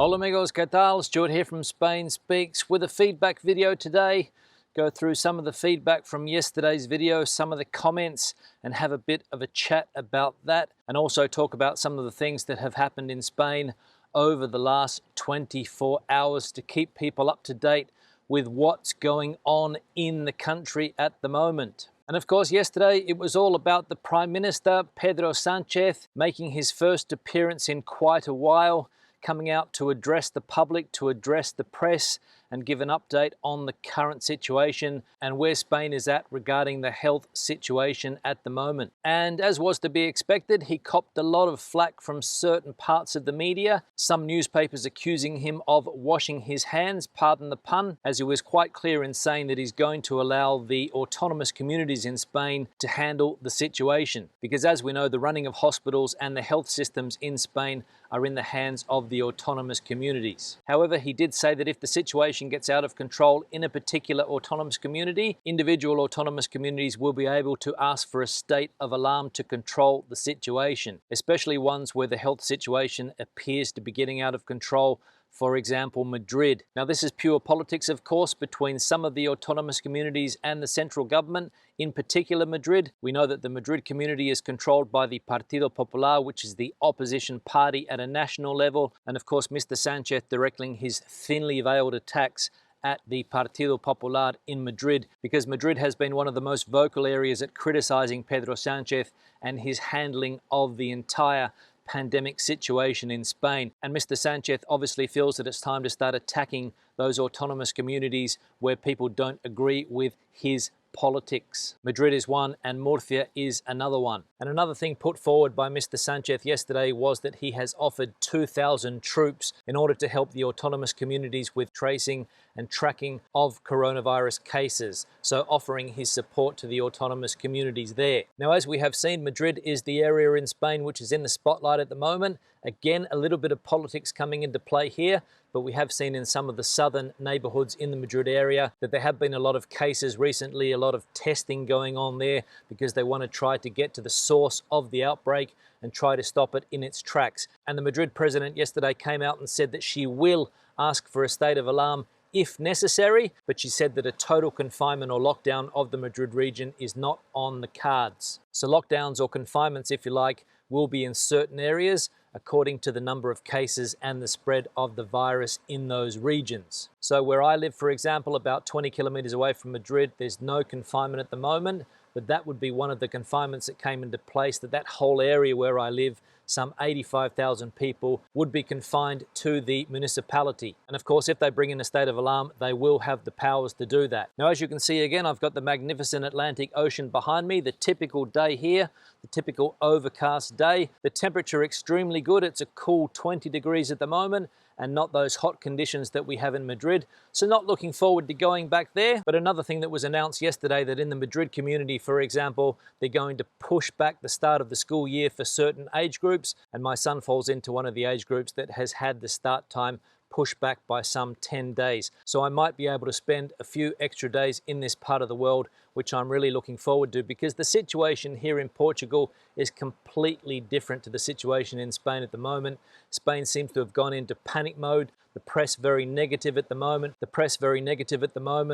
Hola amigos, ¿qué tal? Stuart here from Spain Speaks with a feedback video today. Go through some of the feedback from yesterday's video, some of the comments, and have a bit of a chat about that, and also talk about some of the things that have happened in Spain over the last 24 hours to keep people up to date with what's going on in the country at the moment. And of course, yesterday it was all about the Prime Minister, Pedro Sánchez, making his first appearance in quite a while, coming out to address the public, to address the press, and give an update on the current situation and where Spain is at regarding the health situation at the moment. And as was to be expected, he copped a lot of flack from certain parts of the media, some newspapers accusing him of washing his hands, pardon the pun, as he was quite clear in saying that he's going to allow the autonomous communities in Spain to handle the situation. Because as we know, the running of hospitals and the health systems in Spain are in the hands of the autonomous communities. However, he did say that if the situation gets out of control in a particular autonomous community, individual autonomous communities will be able to ask for a state of alarm to control the situation, especially ones where the health situation appears to be getting out of control. For example, Madrid. Now, this is pure politics, of course, between some of the autonomous communities and the central government, in particular Madrid. We know that the Madrid community is controlled by the Partido Popular, which is the opposition party at a national level. And of course, Mr. Sánchez directing his thinly veiled attacks at the Partido Popular in Madrid, because Madrid has been one of the most vocal areas at criticizing Pedro Sánchez and his handling of the entire pandemic situation in Spain. And Mr. Sánchez obviously feels that it's time to start attacking those autonomous communities where people don't agree with his politics. Madrid is one and Murcia is another one. And another thing put forward by Mr. Sánchez yesterday was that he has offered 2,000 troops in order to help the autonomous communities with tracing and tracking of coronavirus cases. So offering his support to the autonomous communities there. Now, as we have seen, Madrid is the area in Spain which is in the spotlight at the moment. Again, a little bit of politics coming into play here, but we have seen in some of the southern neighborhoods in the Madrid area that there have been a lot of cases recently, a lot of testing going on there because they want to try to get to the source of the outbreak and try to stop it in its tracks. And the Madrid president yesterday came out and said that she will ask for a state of alarm if necessary, but she said that a total confinement or lockdown of the Madrid region is not on the cards. So lockdowns or confinements, if you like, will be in certain areas according to the number of cases and the spread of the virus in those regions. So where I live, for example, about 20 kilometers away from Madrid, there's no confinement at the moment, but that would be one of the confinements that came into place, that whole area where I live, some 85,000 people, would be confined to the municipality. And of course, if they bring in a state of alarm, they will have the powers to do that. Now, as you can see again, I've got the magnificent Atlantic Ocean behind me, the typical day here, the typical overcast day. The temperature extremely good. It's a cool 20 degrees at the moment, and not those hot conditions that we have in Madrid. So not looking forward to going back there. But another thing that was announced yesterday, that in the Madrid community, for example, they're going to push back the start of the school year for certain age groups. And my son falls into one of the age groups that has had the start time pushed back by some 10 days. So I might be able to spend a few extra days in this part of the world, which I'm really looking forward to, because the situation here in Portugal is completely different to the situation in Spain at the moment. Spain seems to have gone into panic mode. The press very negative at the moment.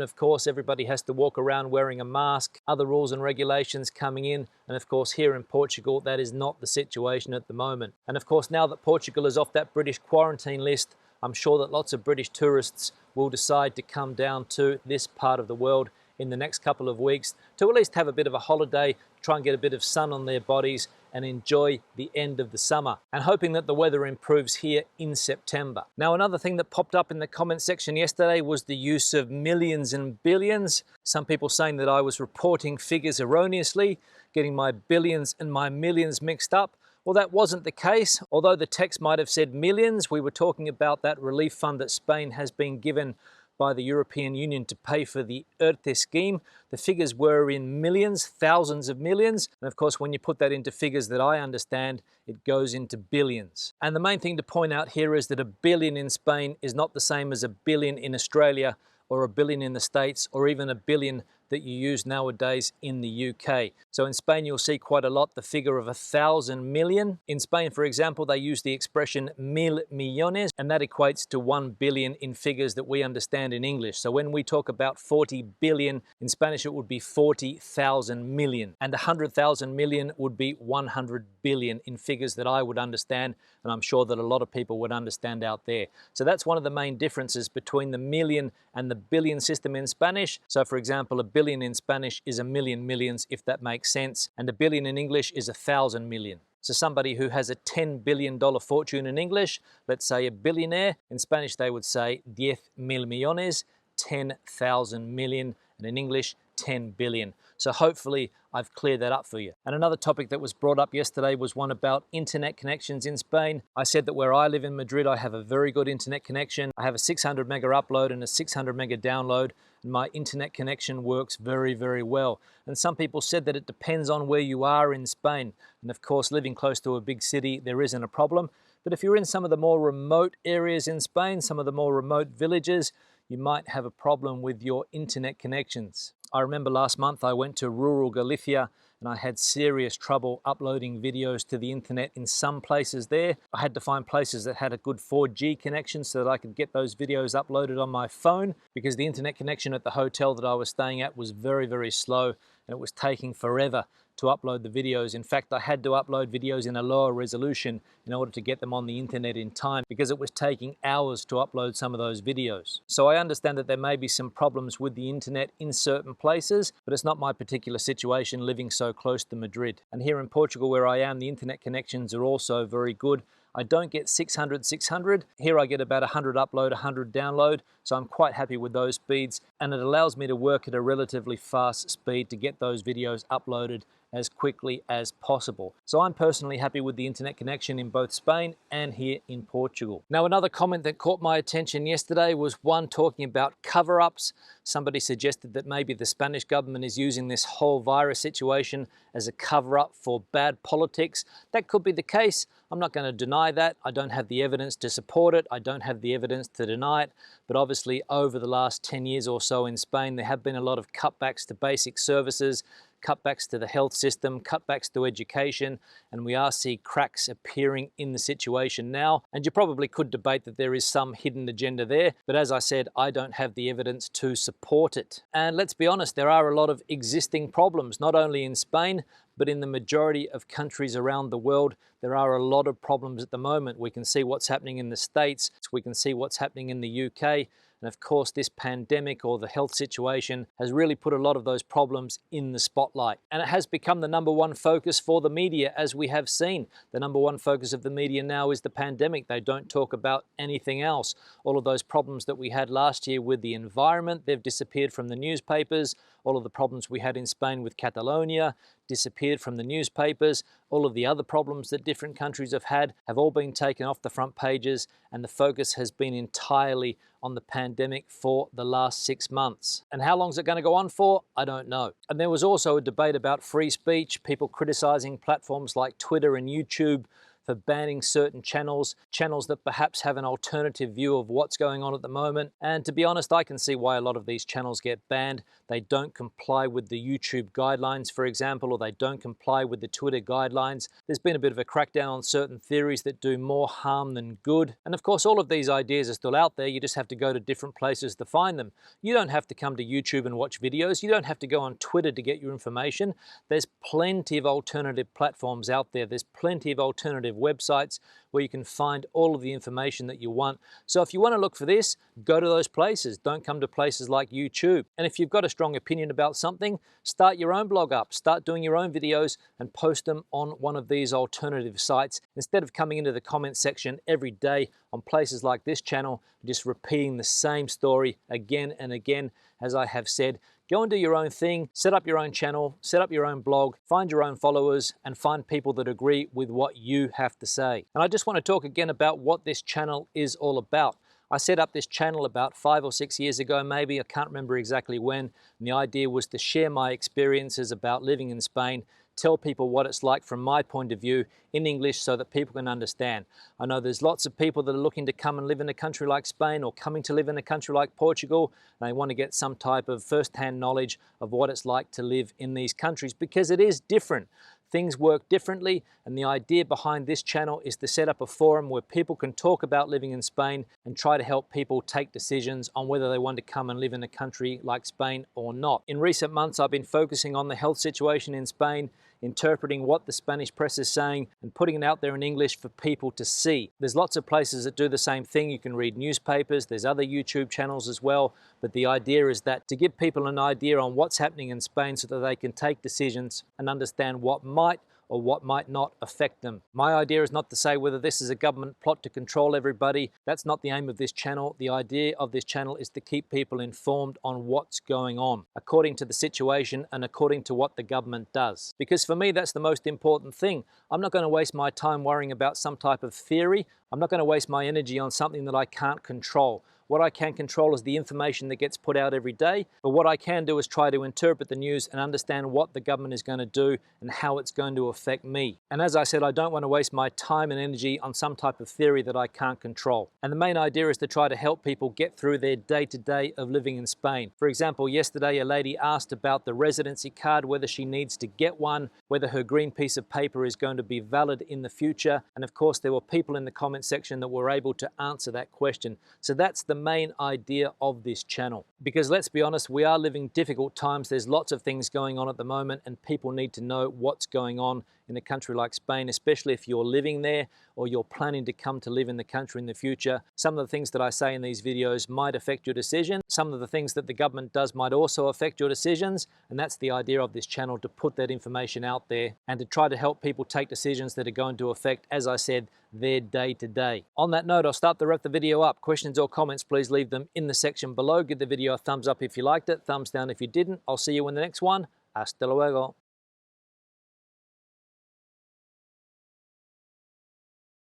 Of course, everybody has to walk around wearing a mask, other rules and regulations coming in. And of course, here in Portugal, that is not the situation at the moment. And of course, now that Portugal is off that British quarantine list, I'm sure that lots of British tourists will decide to come down to this part of the world in the next couple of weeks to at least have a bit of a holiday, try and get a bit of sun on their bodies and enjoy the end of the summer, and hoping that the weather improves here in September. Now, another thing that popped up in the comment section yesterday was the use of millions and billions. Some people saying that I was reporting figures erroneously, getting my billions and my millions mixed up. Well, that wasn't the case. Although the text might have said millions, we were talking about that relief fund that Spain has been given by the European Union to pay for the ERTE scheme. The figures were in millions, thousands of millions. And of course, when you put that into figures that I understand, it goes into billions. And the main thing to point out here is that a billion in Spain is not the same as a billion in Australia, or a billion in the States, or even a billion that you use nowadays in the UK. So in Spain, you'll see quite a lot the figure of 1,000 million. In Spain, for example, they use the expression mil millones, and that equates to 1 billion in figures that we understand in English. So when we talk about 40 billion, in Spanish it would be 40,000 million, and 100,000 million would be 100 billion in figures that I would understand, and I'm sure that a lot of people would understand out there. So that's one of the main differences between the million and the billion system in Spanish. So for example, a billion in Spanish is a million millions, if that makes sense, and a billion in English is 1,000 million. So somebody who has a $10 billion fortune in English, let's say a billionaire, in Spanish they would say 10,000 millones, 10,000 million, and in English 10 billion. So hopefully I've cleared that up for you. And another topic that was brought up yesterday was one about internet connections in Spain. I said that where I live in Madrid, I have a very good internet connection. I have a 600 mega upload and a 600 mega download, and my internet connection works very, very well. And some people said that it depends on where you are in Spain. And of course, living close to a big city, there isn't a problem. But if you're in some of the more remote areas in Spain, some of the more remote villages, you might have a problem with your internet connections. I remember last month I went to rural Galicia and I had serious trouble uploading videos to the internet in some places there. I had to find places that had a good 4G connection so that I could get those videos uploaded on my phone, because the internet connection at the hotel that I was staying at was very, very slow, and it was taking forever to upload the videos. In fact, I had to upload videos in a lower resolution in order to get them on the internet in time, because it was taking hours to upload some of those videos. So I understand that there may be some problems with the internet in certain places, but it's not my particular situation living so close to Madrid. And here in Portugal where I am, the internet connections are also very good. I don't get 600. Here I get about 100 upload, 100 download. So I'm quite happy with those speeds, and it allows me to work at a relatively fast speed to get those videos uploaded as quickly as possible. So I'm personally happy with the internet connection in both Spain and here in Portugal. Now, another comment that caught my attention yesterday was one talking about cover-ups. Somebody suggested that maybe the Spanish government is using this whole virus situation as a cover-up for bad politics. That could be the case. I'm not going to deny that. I don't have the evidence to support it. I don't have the evidence to deny it. But obviously, over the last 10 years or so in Spain, there have been a lot of cutbacks to basic services, cutbacks to the health system, cutbacks to education, and we are seeing cracks appearing in the situation now. And you probably could debate that there is some hidden agenda there, but as I said, I don't have the evidence to support it. And let's be honest, there are a lot of existing problems, not only in Spain, but in the majority of countries around the world. There are a lot of problems at the moment. We can see what's happening in the States, we can see what's happening in the UK, and of course this pandemic or the health situation has really put a lot of those problems in the spotlight. And it has become the #1 focus for the media, as we have seen. The #1 focus of the media now is the pandemic. They don't talk about anything else. All of those problems that we had last year with the environment, they've disappeared from the newspapers. All of the problems we had in Spain with Catalonia disappeared from the newspapers. All of the other problems that different countries have had have all been taken off the front pages, and the focus has been entirely on the pandemic for the last 6 months. And how long is it going to go on for? I don't know. And there was also a debate about free speech, people criticizing platforms like Twitter and YouTube for banning certain channels that perhaps have an alternative view of what's going on at the moment. And to be honest, I can see why a lot of these channels get banned. They don't comply with the YouTube guidelines, for example, or they don't comply with the Twitter guidelines. There's been a bit of a crackdown on certain theories that do more harm than good. And of course, all of these ideas are still out there. You just have to go to different places to find them. You don't have to come to YouTube and watch videos. You don't have to go on Twitter to get your information. There's plenty of alternative platforms out there. There's plenty of alternative websites where you can find all of the information that you want. So if you want to look for this, go to those places. Don't come to places like YouTube. And if you've got a strong opinion about something, start your own blog up, start doing your own videos and post them on one of these alternative sites instead of coming into the comment section every day on places like this channel, just repeating the same story again and again. As I have said, go and do your own thing, set up your own channel, set up your own blog, find your own followers, and find people that agree with what you have to say. And I just want to talk again about what this channel is all about. I set up this channel about 5 or 6 years ago, maybe, I can't remember exactly when, and the idea was to share my experiences about living in Spain, tell people what it's like from my point of view in English so that people can understand. I know there's lots of people that are looking to come and live in a country like Spain or coming to live in a country like Portugal, and they want to get some type of first-hand knowledge of what it's like to live in these countries, because it is different. Things work differently, and the idea behind this channel is to set up a forum where people can talk about living in Spain and try to help people take decisions on whether they want to come and live in a country like Spain or not. In recent months, I've been focusing on the health situation in Spain, interpreting what the Spanish press is saying and putting it out there in English for people to see. There's lots of places that do the same thing. You can read newspapers, there's other YouTube channels as well, but the idea is that to give people an idea on what's happening in Spain so that they can take decisions and understand what might or what might not affect them. My idea is not to say whether this is a government plot to control everybody. That's not the aim of this channel. The idea of this channel is to keep people informed on what's going on, according to the situation and according to what the government does. Because for me, that's the most important thing. I'm not going to waste my time worrying about some type of theory. I'm not going to waste my energy on something that I can't control. What I can control is the information that gets put out every day, but what I can do is try to interpret the news and understand what the government is going to do and how it's going to affect me. And as I said, I don't want to waste my time and energy on some type of theory that I can't control. And the main idea is to try to help people get through their day-to-day of living in Spain. For example, yesterday a lady asked about the residency card, whether she needs to get one, whether her green piece of paper is going to be valid in the future. And of course, there were people in the comment section that were able to answer that question. So that's the main idea of this channel. Because let's be honest, we are living difficult times. There's lots of things going on at the moment, and people need to know what's going on in a country like Spain, especially if you're living there or you're planning to come to live in the country in the future. Some of the things that I say in these videos might affect your decision. Some of the things that the government does might also affect your decisions, and that's the idea of this channel, to put that information out there and to try to help people take decisions that are going to affect, as I said, their day-to-day. On that note, I'll start to wrap the video up. Questions or comments, please leave them in the section below. Give the video a thumbs up if you liked it, thumbs down if you didn't. I'll see you in the next one. Hasta luego.